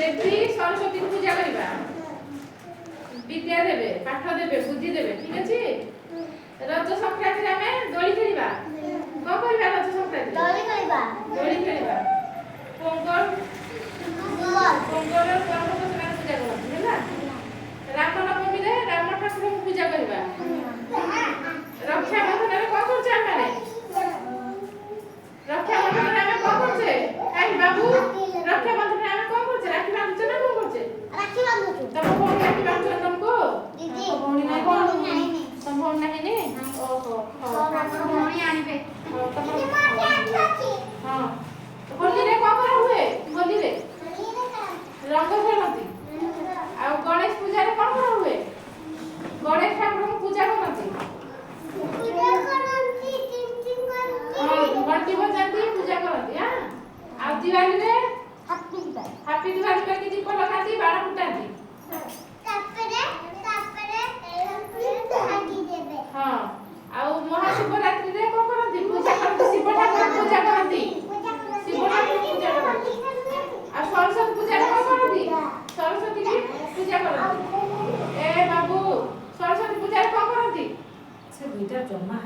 देवी सरस्वती को पूजा करबा विद्या देबे पाठ देबे बुद्धि देबे ठीक अछि रज संक्रांति रे हमें दोली खेलिबा को करबा रज संक्रांति दोली खेलिबा पोंगल पोंगल पर्व को ସେମାନେ ପୂଜା କରନ୍ତି ହେଲା राम नवमी रे राम ठाकुर को पूजा करबा रक्षा बंधन रे को करछ हमारे रक्षा बंधन रे हमें को करछ काई बाबू रक्षा बंधन रे हमें को करछ राखी बांधछ ना को करछ राखी बांधछ तब कोन राखी बांधछ तुमको दीदी भौणी नहीं तुम भौणी नहीं ने ओहो हां भौणी आनिबे हां होली रे को कर हुए होली रे रंग खेलती आ गणेश पूजा रे कोन कर हुए गणेश ठाकुर को पूजा करती घंटी बजाती पूजा करती हां आ दिवाली रे हैप्पी दिवाली करके दीप लगाती बाण फुटाती हां आ महाशिवरात्रि रे को करती पूजा करती शिव ठाकुर पूजा करती शिव ठाकुर पूजा करती आ सरस्वती पूजा रे को करती सरस्वती की पूजा करती ए बाबू सरस्वती पूजा रे को करती से दुईटा जमा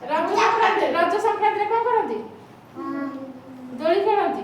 रज संक्रांति रे को करती दोली खेलती